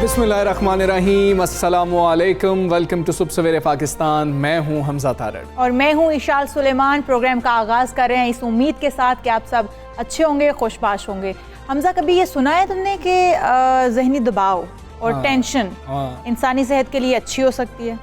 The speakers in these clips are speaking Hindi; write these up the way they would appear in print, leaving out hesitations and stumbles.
बिस्मिल्लाहिर्रहमानिर्रहीम, अस्सलामुअलैकुम, वेलकम टू सुबह सवेरे पाकिस्तान। मैं हूँ हमजा तारड़ और मैं हूँ इशाल सुलेमान। प्रोग्राम का आगाज़ कर रहे हैं इस उम्मीद के साथ कि आप सब अच्छे होंगे, खुशबाश होंगे। हमजा, कभी ये सुना है तुमने कि जहनी दबाव और टेंशन इंसानी सेहत के लिए अच्छी हो सकती है?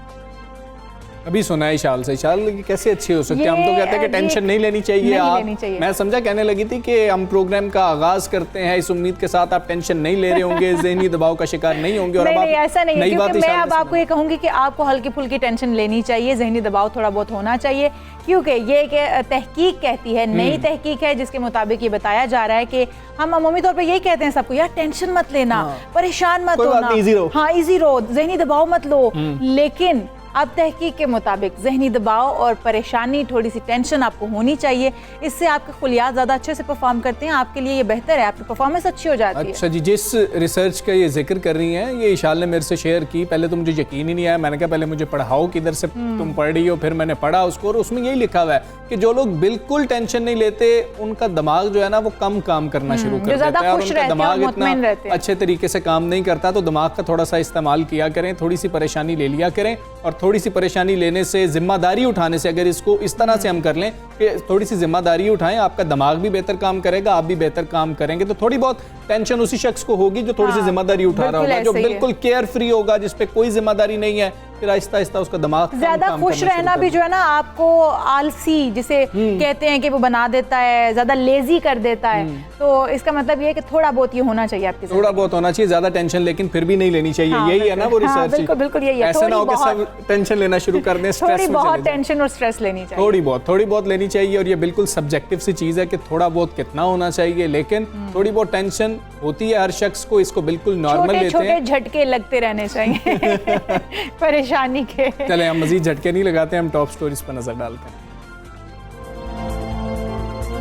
अभी सुना है इशाल से। इशाल कैसे अच्छी हो सकती है? हम तो कहते हैं कि टेंशन नहीं लेनी चाहिए। मैं समझा कहने लगी थी कि हम प्रोग्राम का आगाज करते हैं इस उम्मीद के साथ आप टेंशन नहीं ले रहे होंगे, ज़हनी दबाव का शिकार नहीं होंगे। और नहीं, ऐसा नहीं है, क्योंकि मैं अब आपको ये कहूँगी कि आपको हल्की फुल्की टेंशन लेनी चाहिए, ज़हनी दबाव थोड़ा बहुत होना चाहिए, क्योंकि ये एक तहकीक कहती है, नई तहकीक है, जिसके मुताबिक ये बताया जा रहा है कि हम अमूमी तौर पे यही कहते हैं सबको, यार टेंशन मत लेना, परेशान मत होना, हाँ इजी रहो, ज़हनी दबाव मत लो। लेकिन अब तहकीक के मुताबिक ज़हनी दबाव और परेशानी, थोड़ी सी टेंशन आपको होनी चाहिए। इससे आपके खुलियात ज़्यादा अच्छे से परफॉर्म करते हैं, आपके लिए ये बेहतर है, आपकी परफॉर्मेंस अच्छी हो जाती है। अच्छा जी, जिस रिसर्च का ये जिक्र कर रही हैं, ये इशाल ने मेरे से शेयर की। पहले तो मुझे यकीन ही नहीं आया। मैंने कहा पहले मुझे पढ़ाओ, किधर से तुम पढ़ रही हो। फिर मैंने पढ़ा उसको, और उसमें यही लिखा हुआ है कि जो लोग बिल्कुल टेंशन नहीं लेते, उनका दिमाग जो है ना वो कम काम करना शुरू कर देता है, और उनका दिमाग इतना अच्छे तरीके से काम नहीं करता। तो दिमाग का थोड़ा सा इस्तेमाल किया करें, थोड़ी सी परेशानी ले लिया करें, और थोड़ी सी परेशानी लेने से, जिम्मेदारी उठाने से, अगर इसको इस तरह से हम कर लें कि थोड़ी सी जिम्मेदारी उठाएं, आपका दिमाग भी बेहतर काम करेगा, आप भी बेहतर काम करेंगे। तो थोड़ी बहुत टेंशन उसी शख्स को होगी जो थोड़ी सी जिम्मेदारी उठा रहा होगा, जो बिल्कुल केयर फ्री होगा, जिसपे कोई जिम्मेदारी नहीं है। फिर आहिस्ता आहिस्ता उसका दिमाग ज्यादा खुश रहना भी जो है ना आपको आलसी जिसे कहते हैं कि वो बना देता है, ज्यादा लेजी कर देता है। तो इसका मतलब ये है कि थोड़ा बहुत ये होना चाहिए आपकी, थोड़ा बहुत होना चाहिए, ज्यादा टेंशन लेकिन फिर भी नहीं लेनी चाहिए। यही है ना वो रिसर्च। बिल्कुल बिल्कुल यही है। ऐसा ना हो कि सब टेंशन लेना शुरू कर दें, थोड़ी बहुत टेंशन और स्ट्रेस लेनी चाहिए, थोड़ी बहुत लेनी चाहिए। और ये बिल्कुल सब्जेक्टिव सी चीज है कि थोड़ा बहुत कितना होना चाहिए, लेकिन थोड़ी बहुत टेंशन होती है हर शख्स को, इसको बिल्कुल नॉर्मल लेते हैं। छोटे झटके लगते रहने चाहिए परेशानी के। चले हम मजीद झटके नहीं लगाते, हम टॉप स्टोरीज पर नजर डालते हैं।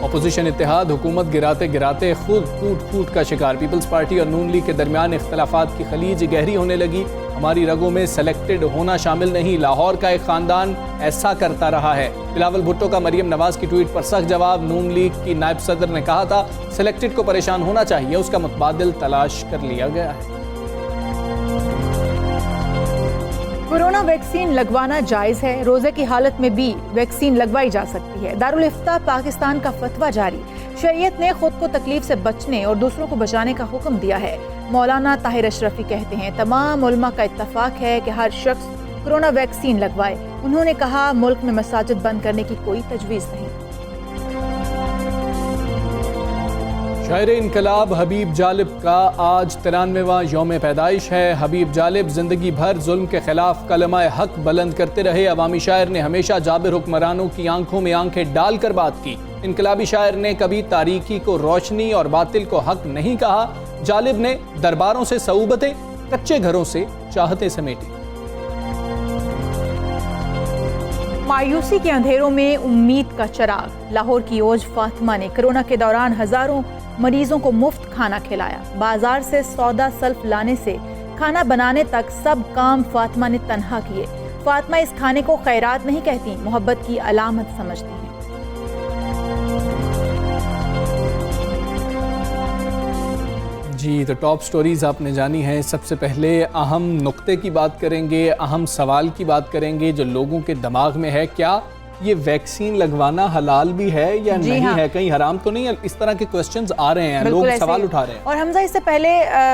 अपोजिशन इत्तेहाद हुकूमत गिराते गिराते खुद फूट का शिकार। पीपल्स पार्टी और नून लीग के दरमियान इख्तलाफात की खलीज गहरी होने लगी। हमारी रगों में सेलेक्टेड होना शामिल नहीं, लाहौर का एक खानदान ऐसा करता रहा है। बिलावल भुट्टो का मरियम नवाज की ट्वीट पर सख्त जवाब। नून लीग की नायब सदर ने कहा था सेलेक्टेड को परेशान होना चाहिए, उसका मुतबादिल तलाश कर लिया गया है। कोरोना वैक्सीन लगवाना जायज़ है, रोज़े की हालत में भी वैक्सीन लगवाई जा सकती है। दारुल इफ्ता पाकिस्तान का फतवा जारी। शरीयत ने खुद को तकलीफ से बचने और दूसरों को बचाने का हुक्म दिया है। मौलाना ताहिर अशरफी कहते हैं तमाम उलमा का इत्तफाक है कि हर शख्स कोरोना वैक्सीन लगवाए। उन्होंने कहा मुल्क में मसाजिद बंद करने की कोई तजवीज़ नहीं। शायर इनकलाब हबीब जालिब का आज 93वां यौम पैदाइश है। हबीब जालिब जिंदगी भर जुल्म के खिलाफ कलमा हक बुलंद करते रहे। अवामी शायर ने हमेशा जाबिर हुक्मरानों की आंखों में आंखें डालकर बात की। इनकलाबी शायर ने कभी तारीकी को रोशनी और बातिल को हक नहीं कहा। जालिब ने दरबारों से सऊबतें, कच्चे घरों से चाहते समेटी। मायूसी के अंधेरों में उम्मीद का चिराग। लाहौर की ओज फातिमा ने कोरोना के दौरान हजारों मरीजों को मुफ्त खाना खिलाया। बाजार से सौदा सल्फ लाने से खाना बनाने तक सब काम फातिमा ने तन्हा किए। फातिमा इस खाने को खैरात नहीं कहती, मोहब्बत की अलामत समझती हैं। जी, तो टॉप स्टोरीज आपने जानी है। सबसे पहले अहम नुक्ते की बात करेंगे, अहम सवाल की बात करेंगे जो लोगों के दिमाग में है। क्या ये वैक्सीन लगवाना हलाल भी है या नहीं है, कहीं हराम तो नहीं है? इस तरह के क्वेश्चंस आ रहे हैं, लोग सवाल उठा रहे हैं। और हमजा इससे पहले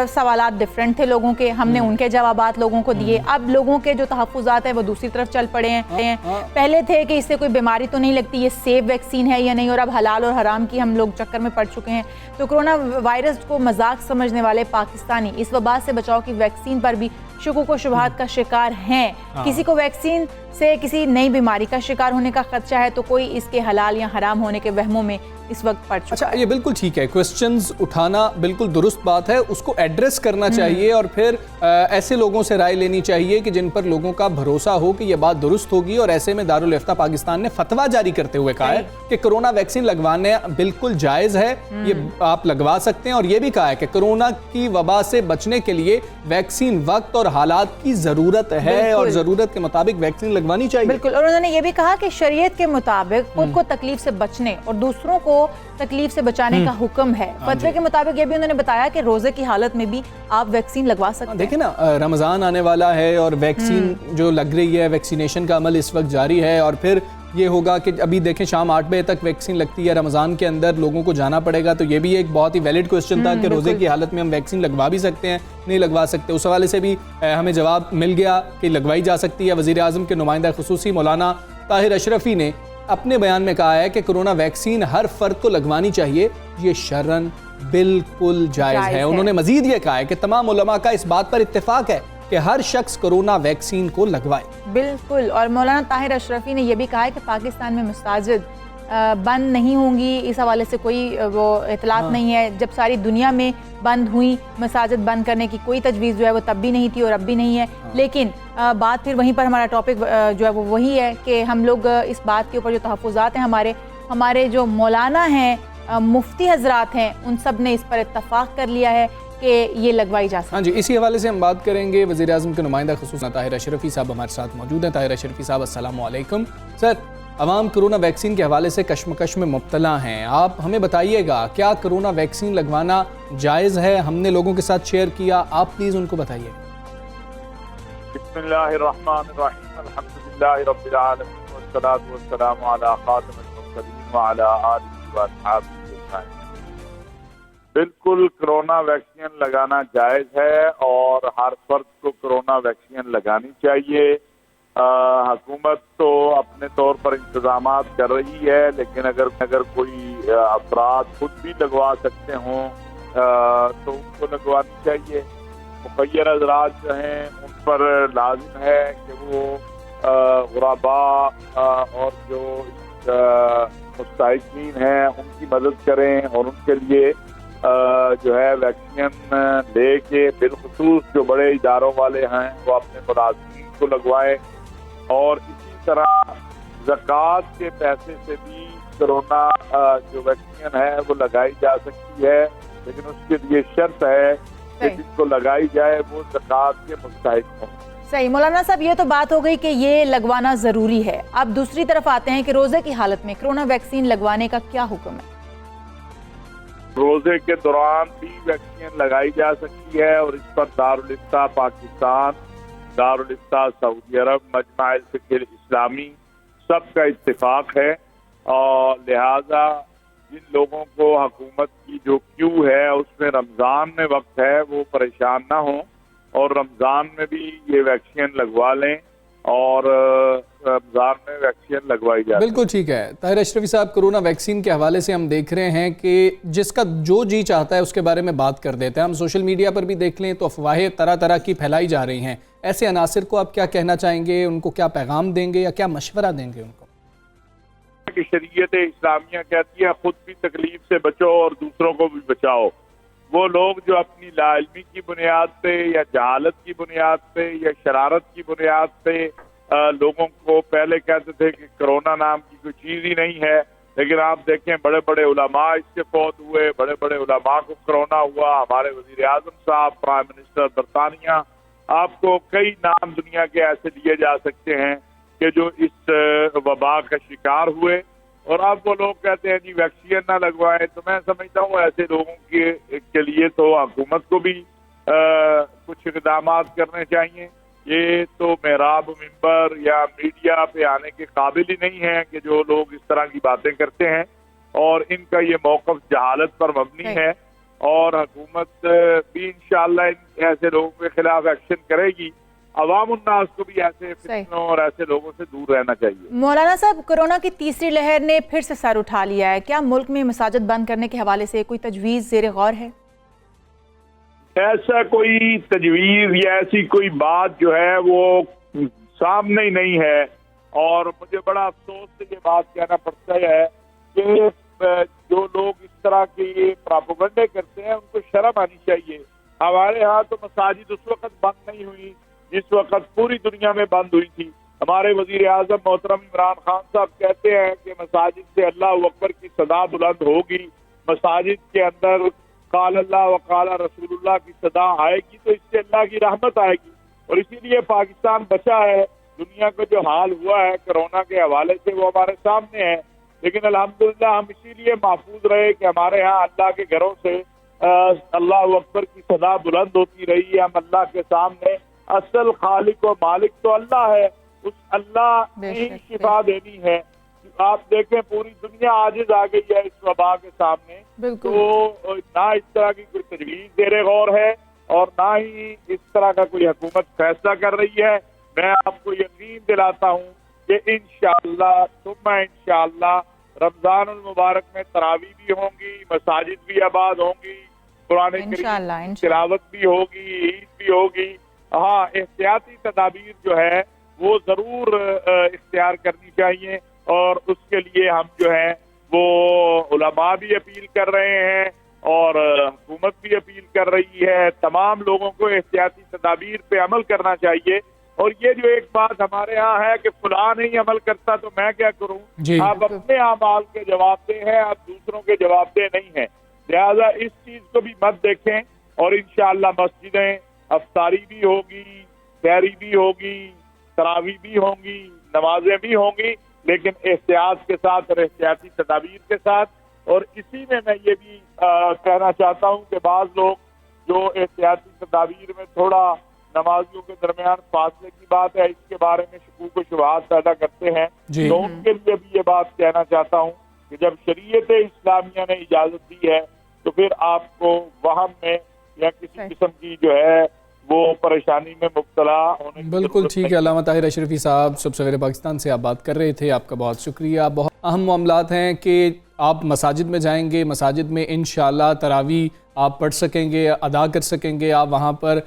सवालात डिफरेंट थे लोगों के, हमने उनके जवाबात लोगों को दिए। अब लोगों के जो तहफ़्फ़ुज़ात हैं वो दूसरी तरफ चल पड़े हैं। पहले थे कि इससे कोई बीमारी तो नहीं लगती, ये सेफ वैक्सीन है या नहीं, और अब हलाल और हराम की हम लोग चक्कर में पड़ चुके हैं। तो कोरोना वायरस को मजाक समझने वाले पाकिस्तानी इस वबा से बचाव की वैक्सीन पर भी शुकूक व शुबहात का शिकार हैं। किसी को वैक्सीन से किसी नई बीमारी का शिकार होने का खदशा है, तो कोई इसके हलाल या हराम होने के वहमों में इस वक्त पड़ चुका अच्छा, है। ये बिल्कुल ठीक है, क्वेश्चंस उठाना बिल्कुल दुरुस्त बात है, उसको एड्रेस करना चाहिए और फिर ऐसे लोगों से राय लेनी चाहिए कि जिन पर लोगों का भरोसा हो कि ये बात दुरुस्त होगी। और ऐसे में दारुल इफ्ता पाकिस्तान ने फतवा जारी करते हुए कहा है कि कोरोना वैक्सीन लगवाने बिल्कुल जायज़ है, ये आप लगवा सकते हैं। और ये भी कहा है कि कोरोना की वबा से बचने के लिए वैक्सीन वक्त और हालात की ज़रूरत है और ज़रूरत के मुताबिक वैक्सीन लगवानी चाहिए। बिल्कुल। और उन्होंने ये भी कहा कि शरीयत के मुताबिक खुद को तकलीफ से बचने और दूसरों को तकलीफ से बचाने का हुक्म है। फतवे के मुताबिक ये भी उन्होंने बताया कि रोजे की हालत में भी आप वैक्सीन लगवा सकते हैं। देखिए ना, रमज़ान आने वाला है और वैक्सीन जो लग रही है, वैक्सीनेशन का अमल इस वक्त जारी है। और फिर ये होगा कि अभी देखें शाम 8 बजे तक वैक्सीन लगती है, रमज़ान के अंदर लोगों को जाना पड़ेगा। तो ये भी एक बहुत ही वैलिड क्वेश्चन था कि रोज़े की हालत में हम वैक्सीन लगवा भी सकते हैं, नहीं लगवा सकते। उस हवाले से भी हमें जवाब मिल गया कि लगवाई जा सकती है। वज़ीर आज़म के नुमाइंदा खुसूसी मौलाना ताहिर अशरफी ने अपने बयान में कहा है कि कोरोना वैक्सीन हर फर्द को लगवानी चाहिए, ये शरअन बिल्कुल जायज़ है। उन्होंने मजीद ये कहा है कि तमाम उलमा का इस बात पर इत्तेफाक है कि हर शख्स कोरोना वैक्सीन को लगवाए। बिल्कुल। और मौलाना ताहिर अशरफी ने यह भी कहा है कि पाकिस्तान में मसाजिद बंद नहीं होंगी, इस हवाले से कोई वो इतलात नहीं है। जब सारी दुनिया में बंद हुई, मसाजिद बंद करने की कोई तजवीज़ जो है वो तब भी नहीं थी और अब भी नहीं है। लेकिन बात फिर वहीं पर, हमारा टॉपिक जो है वो वही है कि हम लोग इस बात के ऊपर जो तहफ़्फ़ुज़ात हैं हमारे जो मौलाना हैं, मुफ्ती हजरात हैं, उन सब ने इस पर इत्तफाक कर लिया है कि ये लगवाई जा सकती है। हाँ जी, इसी हवाले से हम बात करेंगे। वज़ीर आज़म के नुमाइंदा खुसूसन ताहिर अशरफी साहब हमारे साथ मौजूद हैं। ताहिर अशरफी साहब, अस्सलाम वालेकुम। सर, अवाम कोरोना वैक्सीन के हवाले से कश्मकश में मुब्तला हैं, आप हमें बताइएगा क्या कोरोना वैक्सीन लगवाना जायज़ है? हमने लोगों के साथ शेयर किया, आप प्लीज़ उनको बताइए। बिस्मिल्लाहिर्रहमानिर्रहीम, अल्हम्दुलिल्लाहि रब्बिल आलमीन, वस्सलातु वस्सलामु अला खातिमिल मुरसलीन व अला आलिहि व अस्हाबिहि अजमईन। बिल्कुल कोरोना वैक्सीन लगाना जायज़ है और हर फर्द को कोरोना वैक्सीन लगानी चाहिए। हुकूमत तो अपने तौर पर इंतजामात कर रही है, लेकिन अगर कोई अफराद खुद भी लगवा सकते हों तो उनको लगवानी चाहिए। मुखय्यर हज़रात जो हैं उन पर लाजिम है कि वो गुराबा और जो मुस्तहिकीन हैं उनकी मदद करें और उनके लिए जो है वैक्सीन लेके, बिलखुसूस जो बड़े इदारों वाले हैं वो अपने मुलाज़िमीन को लगवाएं। और इसी तरह ज़कात के पैसे से भी कोरोना जो वैक्सीन है वो लगाई जा सकती है, लेकिन उसके लिए शर्त है कि जिनको लगाई जाए वो ज़कात के मुस्तहिक हों। सही। मौलाना साहब, ये तो बात हो गई कि ये लगवाना ज़रूरी है। अब दूसरी तरफ आते हैं कि रोज़े की हालत में कोरोना वैक्सीन लगवाने का क्या हुक्म है? रोज़े के दौरान भी वैक्सीन लगाई जा सकती है और इस पर दारुल इफ्ता पाकिस्तान, दारुल इफ्ता सऊदी अरब, मजमा अल फ़िक़्ह इस्लामी सबका इत्तेफाक है। और लिहाजा जिन लोगों को हुकूमत की जो क्यू है उसमें रमज़ान में वक्त है वो परेशान ना हो और रमज़ान में भी ये वैक्सीन लगवा लें और रमज़ान में वैक्सीन लगवाई जाए। बिल्कुल ठीक है। ताहिर अशरफी साहब, कोरोना वैक्सीन के हवाले से हम देख रहे हैं कि जिसका जो जी चाहता है उसके बारे में बात कर देते हैं। हम सोशल मीडिया पर भी देख लें तो अफवाहें तरह तरह की फैलाई जा रही हैं। ऐसे अनासिर को आप क्या कहना चाहेंगे, उनको क्या पैगाम देंगे या क्या मशवरा देंगे उनको? कि शरीयत इस्लामिया कहती है खुद भी तकलीफ से बचो और दूसरों को भी बचाओ। वो लोग जो अपनी लाइल्मी की बुनियाद पे या जहालत की बुनियाद पे या शरारत की बुनियाद पे लोगों को पहले कहते थे कि कोरोना नाम की कोई चीज ही नहीं है, लेकिन आप देखें बड़े बड़े उलमा इससे फौत हुए, बड़े बड़े उलमा को कोरोना हुआ। हमारे वजीर आजम साहब, प्राइम मिनिस्टर बरतानिया, आपको कई नाम दुनिया के ऐसे लिए जा सकते हैं कि जो इस वबा का शिकार हुए। और अब वो लोग कहते हैं जी वैक्सीन ना लगवाएं। तो मैं समझता हूँ ऐसे लोगों के लिए तो हुकूमत को भी कुछ इक़दाम करने चाहिए। ये तो मेहराब मिंबर या मीडिया पे आने के काबिल ही नहीं है कि जो लोग इस तरह की बातें करते हैं, और इनका ये मौक़िफ़ जहालत पर मबनी है और हुकूमत भी इंशाअल्लाह ऐसे लोगों के खिलाफ एक्शन करेगी। अवाम उन्नास को भी ऐसे फितनों और ऐसे लोगों से दूर रहना चाहिए। मौलाना साहब, कोरोना की तीसरी लहर ने फिर से सर उठा लिया है, क्या मुल्क में मसाजिद बंद करने के हवाले से कोई तजवीज़ ज़ेर गौर है? ऐसा कोई तजवीज़ या ऐसी कोई बात जो है वो सामने ही नहीं है। और मुझे बड़ा अफसोस से ये बात कहना पड़ता है कि जो लोग इस तरह के प्रोपेगेंडे करते हैं उनको शर्म आनी चाहिए। हमारे यहाँ तो मसाजिद उस वक्त बंद नहीं हुई जिस वक्त पूरी दुनिया में बंद हुई थी। हमारे वजीर आजम मोहतरम इमरान खान साहब कहते हैं कि मसाजिद से अल्लाह अकबर की सदा बुलंद होगी, मसाजिद के अंदर काल अल्लाह व काल रसूलुल्लाह की सदा आएगी तो इससे अल्लाह की रहमत आएगी। और इसीलिए पाकिस्तान बचा है। दुनिया का जो हाल हुआ है कोरोना के हवाले से वो हमारे सामने है, लेकिन अल्हम्दुलिल्लाह हम इसीलिए महफूज रहे कि हमारे यहाँ अल्लाह के घरों से अल्लाह अकबर की सदा बुलंद होती रही है। हम अल्लाह के सामने असल खालिक व मालिक तो अल्लाह है, उस अल्लाह ने ही शिफा देनी है। आप देखें पूरी दुनिया आजिज आ गई है इस वबा के सामने, तो ना इस तरह की कोई तजवीज ज़ेरे गौर है और ना ही इस तरह का कोई हुकूमत फैसला कर रही है। मैं आपको यकीन दिलाता हूँ कि इंशाअल्लाह सुम्मा इंशाअल्लाह रमजानुल मुबारक में तरावी भी होंगी, मसाजिद भी आबाद होंगी, कुरान करीम तिलावत भी होगी, ईद भी होगी। हाँ, एहतियाती तदाबीर जो है वो जरूर इख्तियार करनी चाहिए और उसके लिए हम जो है वो उलमा भी अपील कर रहे हैं और हुकूमत भी अपील कर रही है। तमाम लोगों को एहतियाती तदाबीर पे अमल करना चाहिए। और ये जो एक बात हमारे यहाँ है कि फुला नहीं अमल करता तो मैं क्या करूँ, आप अपने अमाल के जवाबदेह हैं, आप दूसरों के जवाबदेह नहीं हैं। लिहाजा इस चीज को भी मत देखें और इंशाअल्लाह मस्जिदें अफ्तारी भी होगी, सहरी भी होगी, तरावी भी होंगी, नमाजें भी होंगी, लेकिन एहतियात के साथ और एहतियाती तदाबीर के साथ। और इसी में मैं ये भी कहना चाहता हूँ कि बाज़ लोग जो एहतियाती तदाबीर में थोड़ा नमाजियों के दरमियान फासले की बात है, इसके बारे में शकूक व शुबहात पैदा करते हैं, तो उनके लिए भी ये बात कहना चाहता हूँ कि जब शरीयत इस्लामिया ने इजाजत दी है तो फिर आपको वहम में या किसी किस्म की जो है वो परेशानी में मुब्तला होने की बिल्कुल ठीक है। अल्लामा ताहिर अशरफी साहब सुबह सवेरे पाकिस्तान से आप बात कर रहे थे, आपका बहुत शुक्रिया। बहुत अहम मामलात हैं कि आप मसाजिद में जाएंगे, मसाजिद में इंशाअल्लाह तरावी आप पढ़ सकेंगे, अदा कर सकेंगे। आप वहाँ पर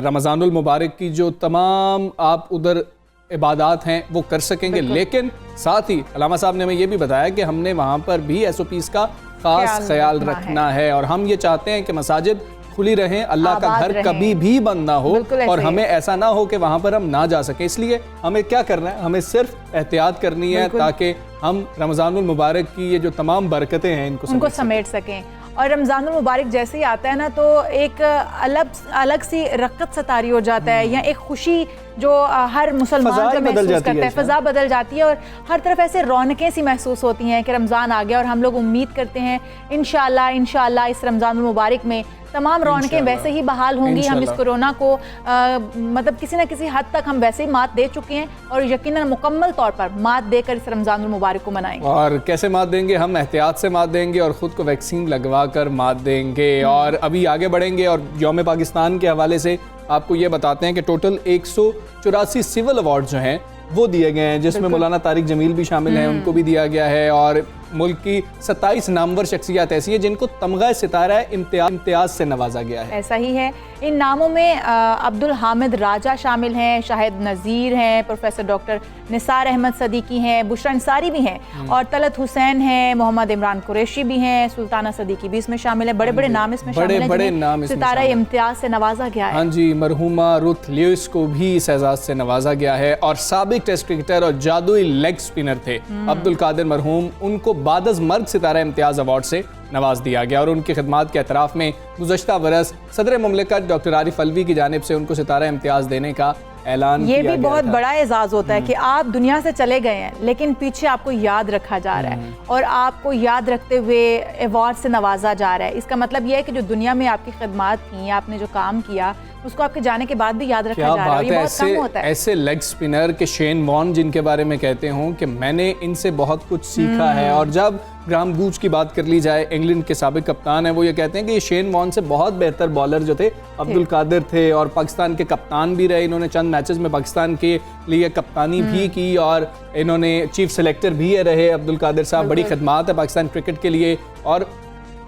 रमज़ानुल मुबारक की जो तमाम आप उधर इबादत हैं वो कर सकेंगे, लेकिन साथ ही अल्लामा साहब ने हमें ये भी बताया कि हमने वहाँ पर भी SOPs का खास ख्याल रखना है और हम ये चाहते हैं कि मसाजिद खुली रहें, अल्लाह का घर कभी भी बंद ना हो और हमें ऐसा ना हो कि वहाँ पर हम ना जा सकें। इसलिए हमें क्या करना है, हमें सिर्फ एहतियात करनी है ताकि हम रमज़ानुल मुबारक की ये जो तमाम बरकतें हैं इनको समेट सकें। और रमज़ानुल मुबारक जैसे ही आता है ना तो एक अलग सी रक़त सतारी हो जाता है या एक खुशी जो हर मुसलमान का महसूस करता है, फ़ज़ा बदल जाती है और हर तरफ ऐसे रौनकें सी महसूस होती हैं कि रमज़ान आ गया। और हम लोग उम्मीद करते हैं इंशाअल्लाह इस रमज़ानुल मुबारक में तमाम रौनकें वैसे ही बहाल होंगी। हम इस कोरोना को मतलब किसी न किसी हद तक हम वैसे ही मात दे चुके हैं और यकीनन मुकम्मल तौर पर मात देकर इस रमज़ानुल मुबारक को मनाएंगे। और कैसे मात देंगे, हम एहतियात से मात देंगे और ख़ुद को वैक्सीन लगवा कर मात देंगे। और अभी आगे बढ़ेंगे और यौम पाकिस्तान के हवाले से आपको ये बताते हैं कि टोटल 184 सिविल अवार्ड जो हैं वो दिए गए हैं, जिसमें मौलाना तारिक जमील भी शामिल हैं, उनको भी दिया गया है। और मुल्क की 27 नामवर शख्सियत ऐसी हैं जिनको तमगा सितारा इम्तियाज से नवाजा गया है। ऐसा ही है। इन नामों में अब्दुल हामिद राजा शामिल हैं, शाहिद नज़ीर हैं, प्रोफेसर डॉक्टर निसार अहमद सदीकी हैं, बुशरा अंसारी भी हैं और तलत हुसैन हैं, मोहम्मद इमरान कुरैशी भी हैं, सुल्ताना सदीकी भी इसमें शामिल है। बड़े बड़े नाम इसमें शामिल हैं, बड़े नाम सितारा इम्तियाज से नवाजा गया है। हाँ जी, मरहुमा रुथ ल्यूइस को भी इस एजाज से नवाजा गया है। और साबिक टेस्ट क्रिकेटर और जादुई लेग स्पिनर थे अब्दुल कादिर मरहूम, उनको बादज मर्द सितारा इम्तियाज अवार्ड से नवाज दिया गया। और उनकी खिदमात के एतराफ़ में गुज़श्ता बरस सदर मुमलिकत डॉक्टर आरिफ अलवी की जानिब से उनको सितारा इम्तियाज देने का ऐलान किया गया। ये भी बहुत बड़ा एजाज़ होता है कि आप दुनिया से चले गए हैं लेकिन पीछे आपको याद रखा जा रहा है और आपको याद रखते हुए अवार्ड से नवाजा जा रहा है। इसका मतलब यह है कि जो दुनिया में आपकी खिदमात की, आपने जो काम किया, उसको आपके जाने के बाद भी याद रखा जा रहा है। ये बहुत कम होता है। ऐसे लेग स्पिनर के शेन वॉर्न जिनके बारे में कहते हूँ कि मैंने इनसे बहुत कुछ सीखा है। और जब ग्राहम गूच की बात कर ली जाए, इंग्लैंड के साबिक कप्तान है, वो ये कहते हैं कि ये शेन वॉर्न से बहुत बेहतर बॉलर जो थे अब्दुल कादिर थे और पाकिस्तान के कप्तान भी रहे। इन्होंने चंद मैचेस में पाकिस्तान के लिए कप्तानी भी की और इन्होंने चीफ सेलेक्टर भी रहे अब्दुल कादिर साहब। बड़ी खिदमात है पाकिस्तान क्रिकेट के लिए। और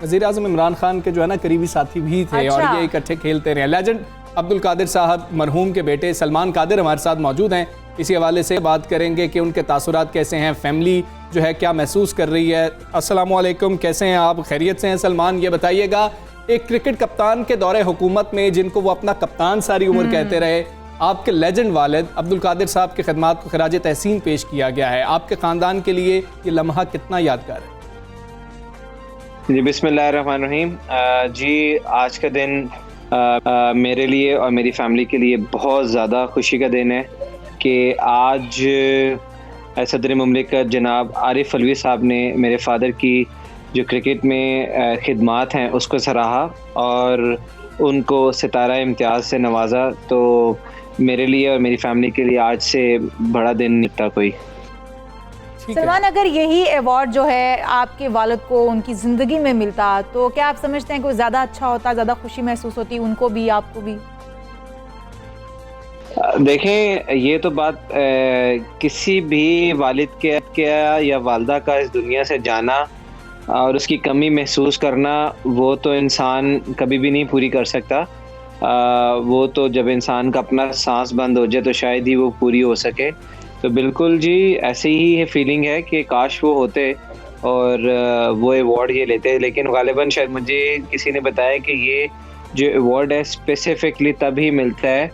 वज़ीर आज़म इमरान खान के जो है ना करीबी साथी भी थे और ये इकट्ठे खेलते रहे। लेजेंड अब्दुल कादिर साहब मरहूम के बेटे सलमान कादिर हमारे साथ मौजूद हैं। इसी हवाले से बात करेंगे कि उनके तासुरात कैसे हैं, फैमिली जो है क्या महसूस कर रही है। अस्सलाम वालेकुम, कैसे हैं आप, खैरियत से हैं? सलमान, ये बताइएगा, एक क्रिकेट कप्तान के दौरे हुकूमत में जिनको वो अपना कप्तान सारी उम्र कहते रहे, आपके लेजेंड वालिद अब्दुल कादिर साहब की खिदमत को खराज तहसीन पेश किया गया है। आपके ख़ानदान के लिए ये लम्हा कितना यादगार है? जी बिस्मिल्लाहिर्रहमानिर्रहीम। जी आज का दिन मेरे लिए और मेरी फैमिली के लिए बहुत ज़्यादा खुशी का दिन है कि आज सदर मुमलिकत जनाब आरिफ अलवी साहब ने मेरे फादर की जो क्रिकेट में खिदमात हैं उसको सराहा और उनको सितारा इम्तियाज़ से नवाजा। तो मेरे लिए और मेरी फैमिली के लिए आज से बड़ा दिन नहीं था कोई। सलमान, अगर यही अवार्ड जो है आपके वालिद को उनकी ज़िंदगी में मिलता तो क्या आप समझते हैं कि वो ज़्यादा अच्छा होता, ज़्यादा खुशी महसूस होती उनको भी, आपको भी? देखें, ये तो बात किसी भी वालिद के या वालदा का इस दुनिया से जाना और उसकी कमी महसूस करना, वो तो इंसान कभी भी नहीं पूरी कर सकता। वो तो जब इंसान का अपना सांस बंद हो जाए तो शायद ही वो पूरी हो सके। तो बिल्कुल जी ऐसे ही है, फीलिंग है कि काश वो होते और वो अवार्ड ये लेते। लेकिन गालिबन शायद मुझे किसी ने बताया कि ये जो अवार्ड है स्पेसिफिकली तभी मिलता है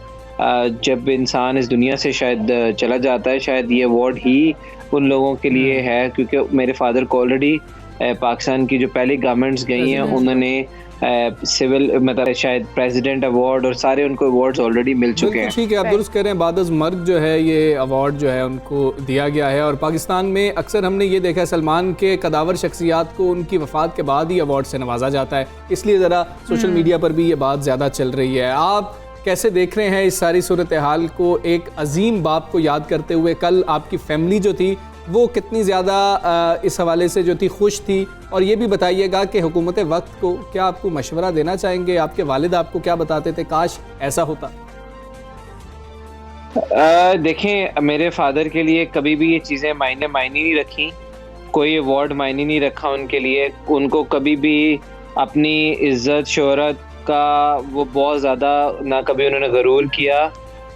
जब इंसान इस दुनिया से शायद चला जाता है। शायद ये अवार्ड ही उन लोगों के लिए है, क्योंकि मेरे फादर को ऑलरेडी पाकिस्तान की जो पहली गवर्नमेंट्स गई हैं उन्होंने सिविल मतलब शायद प्रेसिडेंट अवार्ड और सारे उनको अवार्ड्स ऑलरेडी मिल चुके हैं। ठीक है, आप दुरुस्त कह रहे हैं, बादज मर्ग जो है ये अवार्ड जो है उनको दिया गया है। और पाकिस्तान में अक्सर हमने ये देखा है सलमान के कदावर शख्सियात को उनकी वफ़ात के बाद ही अवार्ड से नवाजा जाता है, इसलिए ज़रा सोशल मीडिया पर भी ये बात ज़्यादा चल रही है। आप कैसे देख रहे हैं इस सारी सूरत हाल को, एक अजीम बाप को याद करते हुए? कल आपकी फैमिली जो थी वो कितनी ज़्यादा इस हवाले से जो थी खुश थी? और ये भी बताइएगा कि हुकूमत वक्त को क्या आपको मशवरा देना चाहेंगे? आपके वालिद आपको क्या बताते थे काश ऐसा होता? देखें, मेरे फादर के लिए कभी भी ये चीज़ें मायने नहीं रखी, कोई अवार्ड मायने नहीं रखा उनके लिए। उनको कभी भी अपनी इज्जत शोहरत का वो बहुत ज़्यादा ना कभी उन्होंने गरूर किया,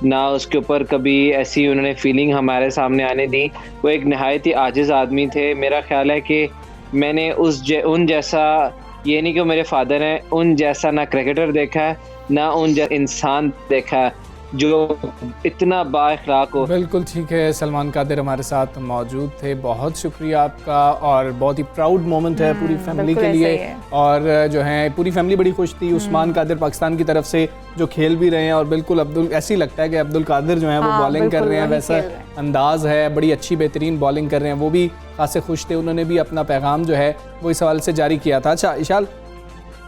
ना उसके ऊपर कभी ऐसी उन्होंने फीलिंग हमारे सामने आने दी। वो एक नहायत ही आजिज़ आदमी थे। मेरा ख्याल है कि मैंने उन जैसा, ये नहीं कि मेरे फादर हैं, उन जैसा ना क्रिकेटर देखा है ना उन जैसा इंसान देखा है जो इतना बाअखलाक हो। बिल्कुल ठीक है, सलमान कादिर हमारे साथ मौजूद थे, बहुत शुक्रिया आपका। और बहुत ही प्राउड मोमेंट है पूरी फैमिली के लिए। और जो है पूरी फैमिली बड़ी खुश थी। उस्मान कादिर पाकिस्तान की तरफ से जो खेल भी रहे हैं और बिल्कुल अब्दुल, ऐसे ही लगता है कि अब्दुल कादिर जो है वो बॉलिंग कर रहे हैं, वैसा अंदाज है, बड़ी अच्छी बेहतरीन बॉलिंग कर रहे हैं। वो भी खासे खुश थे, उन्होंने भी अपना पैगाम जो है वो इस हवाले से जारी किया था। अच्छा इशाल,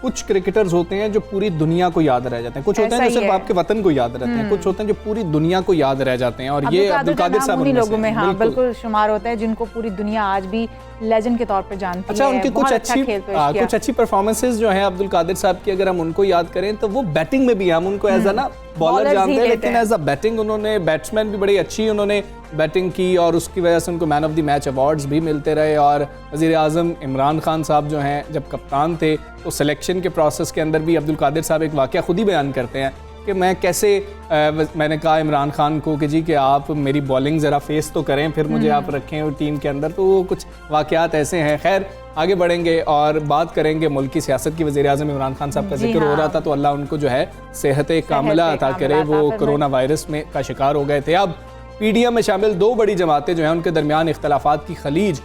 कुछ क्रिकेटर्स होते हैं जो पूरी दुनिया को याद रह जाते हैं, कुछ होते हैं जो सिर्फ आपके वतन को याद रहते हैं, कुछ होते हैं जो पूरी दुनिया को याद रह जाते हैं। और ये अब्दुल कादिर साहब उन्हीं लोगों में हाँ बिल्कुल शुमार होता है जिनको पूरी दुनिया आज भी लेजेंड के तौर पर जानती है। अच्छा, उनकी कुछ अच्छी परफॉर्मेंसेस जो हैं अब्दुल कादिर साहब की, अगर हम उनको याद करें तो वो बैटिंग में भी, हम उनको एज ना बॉलर जानते हैं, लेकिन एज अ बैटिंग उन्होंने, बैट्समैन भी बड़ी अच्छी उन्होंने बैटिंग की और उसकी वजह से उनको man of the match awards भी मिलते रहे। और वज़ीर आज़म इमरान खान साहब जो हैं जब कप्तान थे तो सिलेक्शन के प्रोसेस के अंदर भी अब्दुल कादिर साहब एक वाक़या खुद ही बयान करते हैं कि मैं कैसे मैंने कहा इमरान खान को कि जी कि आप मेरी बॉलिंग ज़रा फेस तो करें, फिर मुझे आप रखें टीम के अंदर। तो वो कुछ वाक़यात ऐसे हैं। खैर आगे बढ़ेंगे और बात करेंगे मुल्क की सियासत की। वज़ीर आज़म इमरान खान साहब का जिक्र हो रहा था, तो अल्लाह उनको जो है सेहत कामिला अता करे। वो कोरोना वायरस में का शिकार हो गए थे। अब पीडीएम में शामिल दो बड़ी जमातें जो हैं उनके दरमियान इख्तलाफात की खलीज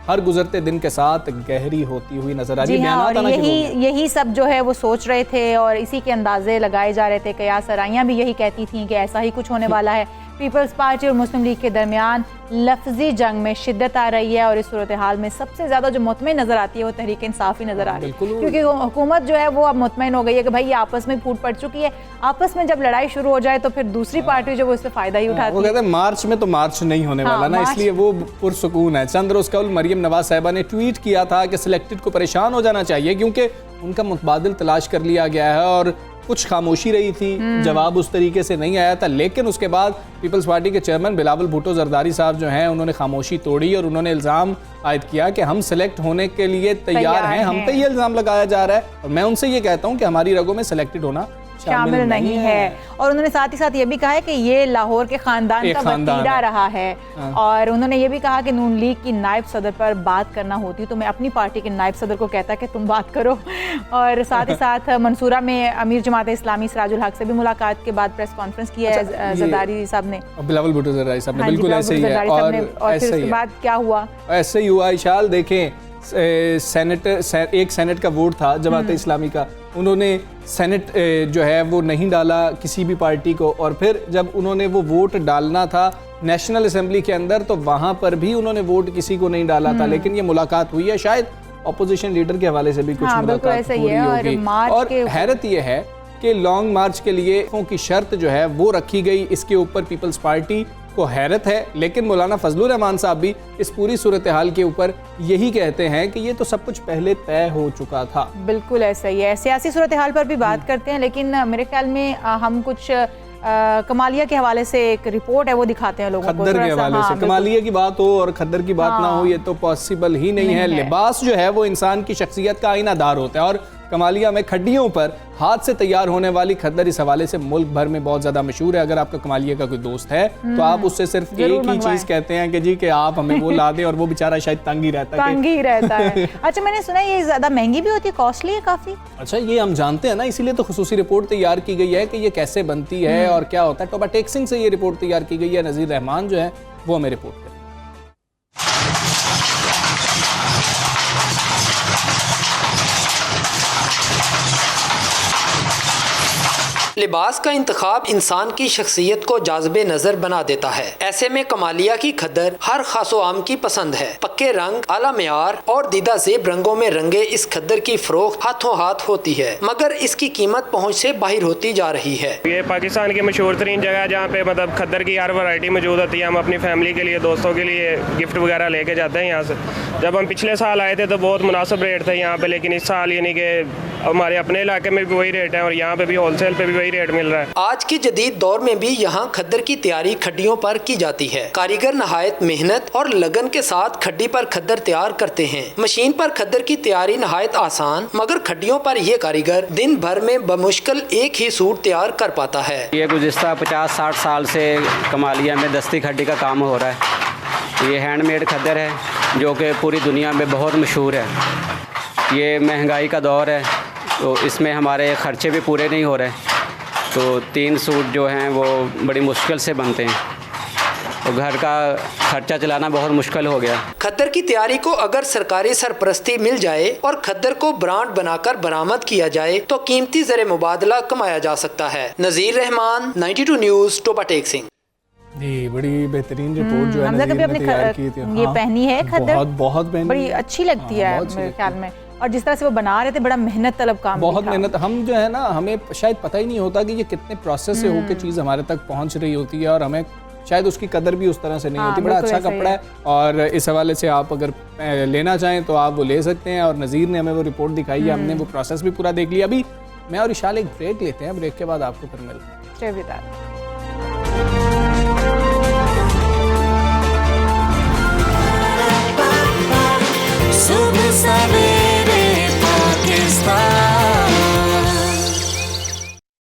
हर गुजरते दिन के साथ गहरी होती हुई नजर आ रही है। यही सब जो है वो सोच रहे थे और इसी के अंदाजे लगाए जा रहे थे। कयास सराइयाँ भी यही कहती थीं कि ऐसा ही कुछ होने वाला है। पीपल्स पार्टी और मुस्लिम लीग के दरमियान लफ्जी जंग में शिद्दत आ रही है और इस सूरत हाल में सबसे ज़्यादा जो मुतमईन नज़र आती है वो तहरीक इंसाफ ही नज़र आ रही है, क्योंकि हुकूमत जो है वो अब मुतमईन हो गई है कि भाई ये आपस में फूट पड़ चुकी है। आपस में जब लड़ाई शुरू हो जाए तो फिर दूसरी पार्टी जो वो इससे फ़ायदा ही उठाती है। वो कहते हैं मार्च में तो मार्च नहीं होने वाला ना, इसलिए वो पुरसुकून है। चंद रोज़ कबल मरियम नवाज साहिबा ने ट्वीट किया था कि सिलेक्टेड को परेशान हो जाना चाहिए क्योंकि उनका मुतबादिल तलाश कर लिया गया है और कुछ खामोशी रही थी, जवाब उस तरीके से नहीं आया था। लेकिन उसके बाद पीपल्स पार्टी के चेयरमैन बिलावल भुट्टो जरदारी साहब जो हैं उन्होंने खामोशी तोड़ी और उन्होंने इल्ज़ाम आयद किया कि हम सिलेक्ट होने के लिए तैयार हैं, हम पे ये इल्ज़ाम लगाया जा रहा है। और मैं उनसे ये कहता हूँ कि हमारी रगों में सिलेक्टेड होना शामिल नहीं है। और उन्होंने साथ ही साथ ये भी कहा है कि ये लाहौर के खानदान का वतीरा रहा है। और उन्होंने ये भी कहा कि नून लीग की नायब सदर पर बात करना होती तो मैं अपनी पार्टी के नायब सदर को कहता कि तुम बात करो। और साथ ही साथ मंसूरा में अमीर जमात इस्लामी सिराजुल हक से भी मुलाकात के बाद प्रेस कॉन्फ्रेंस की है जरदारी साहब ने, बिलावल भुट्टो जरदारी साहब ने, बिल्कुल ऐसे ही है। और फिर उसके बाद क्या हुआ, ऐसे ही हुआ इशाल। देखें एक सेनेट का वोट था जमात इस्लामी का, उन्होंने सेनेट जो है वो नहीं डाला किसी भी पार्टी को, और फिर जब उन्होंने वो वोट डालना था नेशनल असेंबली के अंदर तो वहां पर भी उन्होंने वोट किसी को नहीं डाला था। लेकिन ये मुलाकात हुई है, शायद अपोजिशन लीडर के हवाले से भी कुछ मुलाकात हो रही होगी। और हैरत ये है कि लॉन्ग मार्च के लिए की शर्त जो है वो रखी गई, इसके ऊपर पीपल्स पार्टी को हैरत है। लेकिन मौलाना फजलुर रहमान साहब भी इस पूरी सूरत हाल के ऊपर यही कहते हैं कि ये तो सब कुछ पहले तय हो चुका था। बिल्कुल ऐसा ही है। सियासी सूरत हाल पर भी बात करते हैं, लेकिन मेरे ख्याल में हम कुछ कमालिया के हवाले से एक रिपोर्ट है वो दिखाते हैं लोगों को। खद्दर के हवाले से कमालिया की बात हो और खद्दर की बात ना हो, ये तो पॉसिबल ही नहीं है। लिबास जो है वो इंसान की शख्सियत का आईनादार होता है, और कमालिया में खड्डियों पर हाथ से तैयार होने वाली खद्दर इस हवाले से मुल्क भर में बहुत ज्यादा मशहूर है। अगर आपका कमालिया का कोई दोस्त है तो आप उससे सिर्फ एक ही चीज कहते हैं कि जी कि आप हमें वो ला दें, और वो बेचारा शायद तंग ही रहता है। अच्छा, मैंने सुना ये ज्यादा महंगी भी होती है, कॉस्टली है काफी। अच्छा, ये हम जानते हैं ना, इसीलिए तो खुसूसी रिपोर्ट तैयार की गई है कि ये कैसे बनती है और क्या होता है। टोबा टेक्सिंग से ये रिपोर्ट तैयार की गई है। नजीर रहमान जो है वो हमें रिपोर्ट करें। लिबास का इंतखाब इंसान की शख्सियत को जाज़बे नजर बना देता है। ऐसे में कमालिया की खद्दर हर खासो आम की पसंद है। पक्के रंग, आला मेयार और दीदा ज़ेब रंगों में रंगे इस खद्दर की फरोख्त हाथों हाथ होती है, मगर इसकी कीमत पहुँच से बाहर होती जा रही है। ये पाकिस्तान की मशहूर तरीन जगह है जहाँ पे मतलब खद्दर की हर वैरायटी मौजूद होती है। हम अपनी फैमिली के लिए, दोस्तों के लिए गिफ्ट वगैरह लेके जाते हैं यहाँ से। जब हम पिछले साल आए थे तो बहुत मुनासिब रेट थे यहाँ पे, लेकिन इस साल यानी कि हमारे अपने इलाके में भी वही रेट है और यहाँ पे भी होलसेल पे भी वही रेट मिल रहा है। आज के जदीद दौर में भी यहाँ खद्दर की तैयारी खड्डियों पर की जाती है। कारीगर नहायत मेहनत और लगन के साथ खड्डी पर खद्दर तैयार करते हैं। मशीन पर खद्दर की तैयारी नहायत आसान, मगर खड्डियों पर यह कारीगर दिन भर में बमुश्किल एक ही सूट तैयार कर पाता है। ये गुज़िश्ता 50-60 साल से कमालिया में दस्ती खड्डी का काम हो रहा है। ये हैंडमेड खद्दर है जो कि पूरी दुनिया में बहुत मशहूर है। ये महंगाई का दौर है तो इसमें हमारे ख़र्चे भी पूरे नहीं हो रहे, तो 3 सूट जो हैं वो बड़ी मुश्किल से बनते हैं, तो घर का खर्चा चलाना बहुत मुश्किल हो गया। खद्दर की तैयारी को अगर सरकारी सरपरस्ती मिल जाए और खद्दर को ब्रांड बनाकर बरामद किया जाए तो कीमती ज़र मुबादला कमाया जा सकता है। नज़ीर रहमान, 92 न्यूज़, टोबा टेक्सिंग। जी, बड़ी बेहतरीन रिपोर्ट जो है नज़ीर ने तैयार की थी। ये पहनी है खद्दर, बहुत बड़ी अच्छी लगती है मेरे ख्याल में। और जिस तरह से वो बना रहे थे, बड़ा मेहनत तलब काम, बहुत मेहनत। हम जो है ना, हमें शायद पता ही नहीं होता कि ये कितने प्रोसेस से होकर चीज़ हमारे तक पहुंच रही होती है, और हमें शायद उसकी कदर भी उस तरह से नहीं होती। बड़ा अच्छा कपड़ा है, और इस हवाले से आप अगर लेना चाहें तो आप वो ले सकते हैं। और नज़ीर ने हमें वो रिपोर्ट दिखाई है, हमने वो प्रोसेस भी पूरा देख लिया। अभी मैं और इशाल एक ब्रेक लेते हैं, ब्रेक के बाद आपको फिर मिलते हैं।